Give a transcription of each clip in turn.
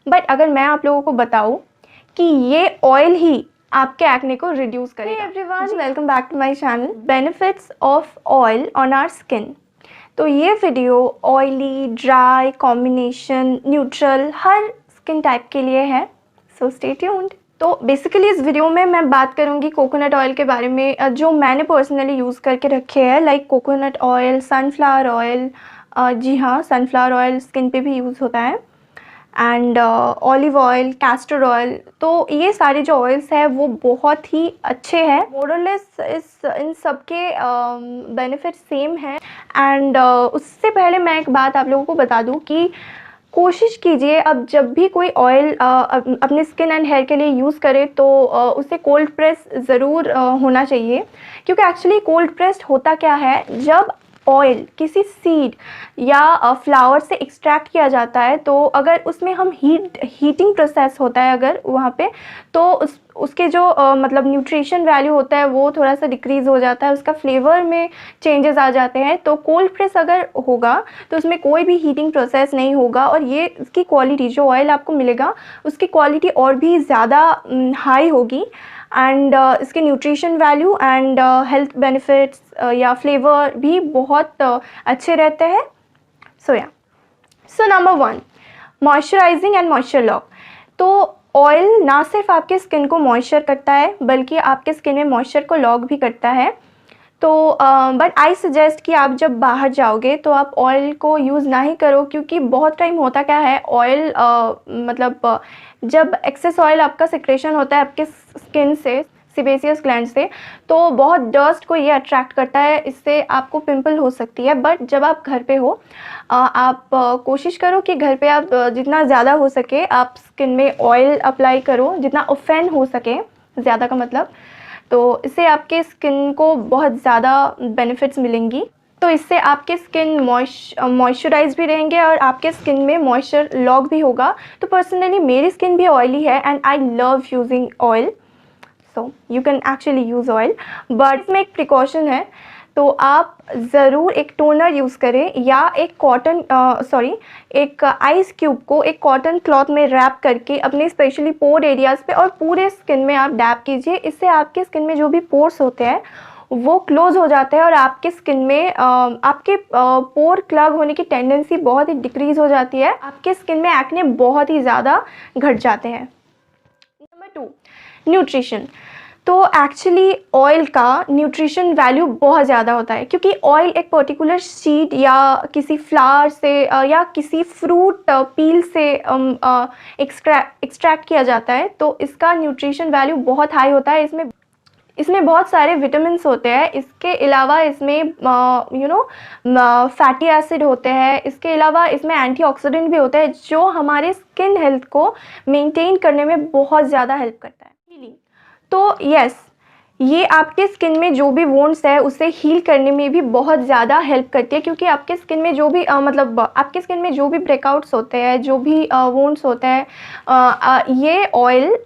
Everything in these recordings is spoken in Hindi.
बट अगर मैं आप लोगों को बताऊं कि ये ऑयल ही आपके एक्ने को रिड्यूस करेगा। Everyone, welcome back to my channel benefits of oil on our skin. तो ये video oily, dry, combination, neutral हर स्किन टाइप के लिए है, सो स्टे ट्यून्ड। तो बेसिकली इस वीडियो में मैं बात करूंगी कोकोनट ऑयल के बारे में, जो मैंने पर्सनली यूज़ करके रखे हैं, like coconut oil, sunflower oil. जी हाँ, सनफ्लावर ऑयल स्किन पे भी यूज़ होता है, and olive oil, castor oil. तो ये सारे जो ऑयल्स हैं वो बहुत ही अच्छे हैं। मोरलेस इन सब के बेनिफिट सेम हैं। एंड उससे पहले मैं एक बात आप लोगों को बता दूं कि कोशिश कीजिए अब जब भी कोई ऑयल अपने स्किन एंड हेयर के लिए यूज़ करे तो उसे कोल्ड प्रेस ज़रूर होना चाहिए, क्योंकि एक्चुअली कोल्ड प्रेस्ड होता क्या है, जब ऑयल किसी सीड या फ्लावर से एक्सट्रैक्ट किया जाता है तो अगर उसमें हम हीटिंग प्रोसेस होता है अगर वहाँ पे, तो उसके जो मतलब न्यूट्रिशन वैल्यू होता है वो थोड़ा सा डिक्रीज़ हो जाता है, उसका फ्लेवर में चेंजेस आ जाते हैं। तो कोल्ड प्रेस अगर होगा तो उसमें कोई भी हीटिंग प्रोसेस नहीं होगा और ये इसकी क्वालिटी, जो ऑयल आपको मिलेगा उसकी क्वालिटी और भी ज़्यादा हाई होगी। एंड इसके nutrition value and health benefits या फ्लेवर भी बहुत अच्छे रहते हैं। So number 1, moisturising and moisture lock. तो ऑयल ना सिर्फ आपके स्किन को मॉइस्चर करता है बल्कि आपके स्किन में मॉइस्चर को लॉक भी करता है। तो बट आई सजेस्ट कि आप जब बाहर जाओगे तो आप ऑयल को यूज़ ना ही करो, क्योंकि बहुत टाइम होता क्या है, ऑयल मतलब जब एक्सेस ऑयल आपका सिक्रेशन होता है आपके स्किन से, सिबेसियस ग्लैंड से, तो बहुत डस्ट को ये अट्रैक्ट करता है, इससे आपको पिंपल हो सकती है। बट जब आप घर पे हो, आप कोशिश करो कि घर पे आप जितना ज़्यादा हो सके आप स्किन में ऑयल अप्लाई करो, जितना ऑफेन हो सके, ज़्यादा का मतलब। तो इससे आपके स्किन को बहुत ज़्यादा बेनिफिट्स मिलेंगी। तो इससे आपके स्किन मॉइस्चराइज भी रहेंगे और आपके स्किन में मॉइस्चर लॉक भी होगा। तो पर्सनली मेरी स्किन भी ऑयली है and I love using oil, so you can actually use oil, but इसमें एक प्रिकॉशन है। तो आप ज़रूर एक टोनर यूज़ करें या एक आइस क्यूब को एक कॉटन क्लॉथ में रैप करके अपने स्पेशली पोर एरियाज़ पे और पूरे स्किन में आप डैप कीजिए। इससे आपके स्किन में जो भी पोर्स होते हैं वो क्लोज हो जाते हैं और आपके स्किन में आपके पोर क्लग होने की टेंडेंसी बहुत ही डिक्रीज़ हो जाती है, आपके स्किन में एक्ने बहुत ही ज़्यादा घट जाते हैं। Number 2, nutrition. तो एक्चुअली ऑयल का न्यूट्रिशन वैल्यू बहुत ज़्यादा होता है, क्योंकि ऑयल एक पर्टिकुलर सीड या किसी फ्लावर से या किसी फ्रूट पील से एक्सट्रैक्ट किया जाता है। तो इसका न्यूट्रिशन वैल्यू बहुत हाई होता है। इसमें बहुत सारे विटामिन्स होते हैं। इसके अलावा इसमें फैटी एसिड होते हैं। इसके अलावा इसमें एंटीऑक्सीडेंट भी होते हैं जो हमारे स्किन हेल्थ को मेंटेन करने में बहुत ज़्यादा हेल्प करता है। तो यस, ये आपके स्किन में जो भी वोन्ड्स है उसे हील करने में भी बहुत ज़्यादा हेल्प करती है, क्योंकि आपके स्किन में जो भी आपके स्किन में जो भी ब्रेकआउट्स होते हैं, जो भी वोन्ड्स होते हैं, ये ऑयल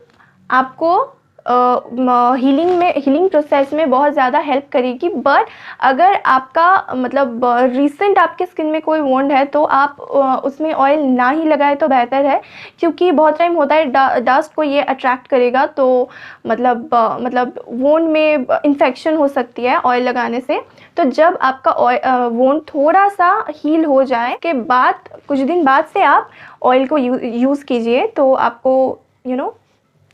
आपको हीलिंग प्रोसेस में बहुत ज़्यादा हेल्प करेगी। बट अगर आपका मतलब रिसेंट आपके स्किन में कोई वोंड है तो आप उसमें ऑयल ना ही लगाए तो बेहतर है, क्योंकि बहुत टाइम होता है डस्ट को ये अट्रैक्ट करेगा, तो मतलब वोंड में इन्फेक्शन हो सकती है ऑयल लगाने से। तो जब आपका वोंड थोड़ा सा हील हो जाए के बाद कुछ दिन बाद से आप ऑयल को यूज़ कीजिए तो आपको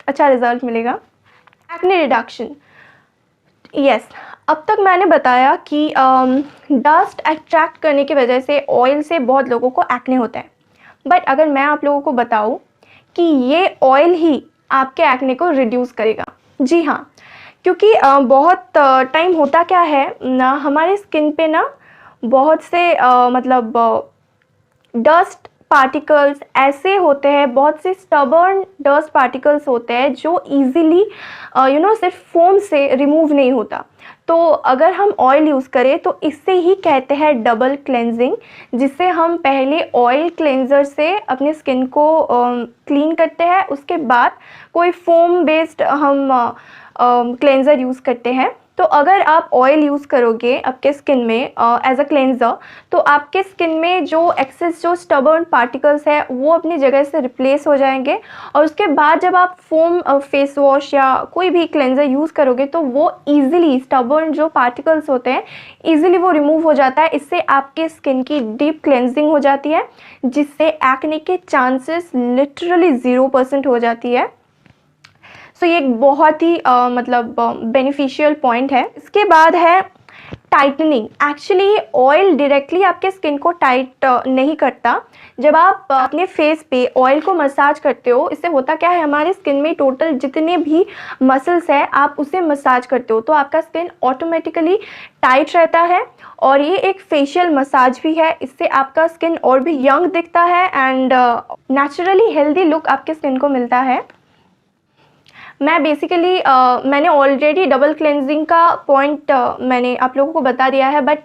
अच्छा रिजल्ट मिलेगा। एक्ने रिडक्शन, यस, अब तक मैंने बताया कि डस्ट अट्रैक्ट करने की वजह से ऑयल से बहुत लोगों को एक्ने होता है। बट अगर मैं आप लोगों को बताऊं कि ये ऑयल ही आपके एक्ने को रिड्यूस करेगा, जी हाँ, क्योंकि बहुत टाइम होता क्या है ना, हमारे स्किन पे ना बहुत से मतलब डस्ट पार्टिकल्स ऐसे होते हैं, बहुत से स्टबर्न डस्ट पार्टिकल्स होते हैं जो इजीली सिर्फ फोम से रिमूव नहीं होता। तो अगर हम ऑयल यूज़ करें तो इससे ही कहते हैं डबल क्लेंजिंग, जिससे हम पहले ऑयल क्लेंजर से अपने स्किन को क्लीन करते हैं, उसके बाद कोई फोम बेस्ड हम क्लेंजर यूज़ करते हैं। तो अगर आप ऑयल यूज़ करोगे आपके स्किन में एज अ क्लेंजर, तो आपके स्किन में जो एक्सेस जो स्टबर्न पार्टिकल्स है वो अपनी जगह से रिप्लेस हो जाएंगे, और उसके बाद जब आप फोम फेस वॉश या कोई भी क्लेंजर यूज़ करोगे तो वो ईजिली स्टबर्न जो पार्टिकल्स होते हैं ईजिली वो रिमूव हो जाता है। इससे आपके स्किन की डीप क्लेंजिंग हो जाती है, जिससे एक्ने के चांसेस लिटरली 0% हो जाती है। सो ये एक बहुत ही मतलब बेनिफिशियल पॉइंट है। इसके बाद है टाइटनिंग। एक्चुअली ऑयल डायरेक्टली आपके स्किन को टाइट नहीं करता। जब आप अपने फेस पे ऑयल को मसाज करते हो, इससे होता क्या है, हमारे स्किन में टोटल जितने भी मसल्स है आप उसे मसाज करते हो तो आपका स्किन ऑटोमेटिकली टाइट रहता है। और ये एक फेशियल मसाज भी है, इससे आपका स्किन और भी यंग दिखता है एंड नेचुरली हेल्दी लुक आपके स्किन को मिलता है। मैं बेसिकली मैंने ऑलरेडी डबल क्लेंजिंग का पॉइंट मैंने आप लोगों को बता दिया है, बट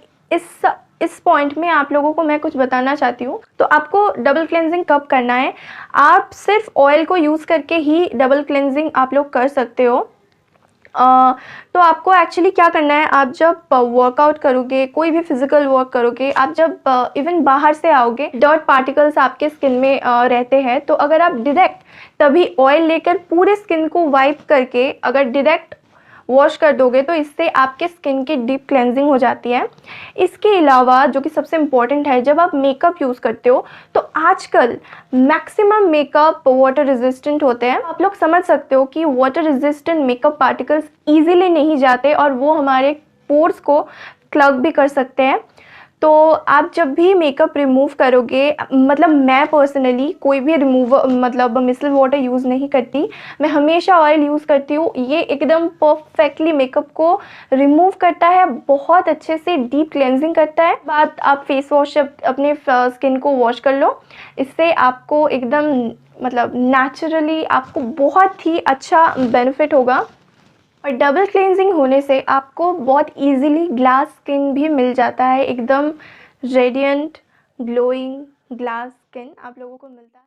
इस पॉइंट में आप लोगों को मैं कुछ बताना चाहती हूँ। तो आपको डबल क्लेंजिंग कब करना है, आप सिर्फ ऑयल को यूज़ करके ही डबल क्लेंजिंग आप लोग कर सकते हो। तो आपको एक्चुअली क्या करना है, आप जब वर्कआउट करोगे, कोई भी फिजिकल वर्क करोगे, आप जब इवन बाहर से आओगे, डर्ट पार्टिकल्स आपके स्किन में रहते हैं, तो अगर आप डायरेक्ट तभी ऑयल लेकर पूरे स्किन को वाइप करके अगर डायरेक्ट वॉश कर दोगे तो इससे आपके स्किन की डीप क्लेंजिंग हो जाती है। इसके अलावा जो कि सबसे इम्पॉर्टेंट है, जब आप मेकअप यूज़ करते हो तो आजकल मैक्सिमम मेकअप वाटर रेजिस्टेंट होते हैं। आप लोग समझ सकते हो कि water resistant makeup particles easily नहीं जाते और वो हमारे पोर्स को क्लग भी कर सकते हैं। तो आप जब भी मेकअप रिमूव करोगे, मतलब मैं पर्सनली कोई भी रिमूवर मतलब मिसल वाटर यूज़ नहीं करती, मैं हमेशा ऑयल यूज़ करती हूँ। ये एकदम परफेक्टली मेकअप को रिमूव करता है, बहुत अच्छे से डीप क्लेंजिंग करता है। बाद आप फेस वॉश अपने स्किन को वॉश कर लो, इससे आपको एकदम मतलब नेचुरली आपको बहुत ही अच्छा बेनिफिट होगा। और डबल क्लेंजिंग होने से आपको बहुत इजीली ग्लास स्किन भी मिल जाता है, एकदम रेडिएंट ग्लोइंग ग्लास स्किन आप लोगों को मिलता है।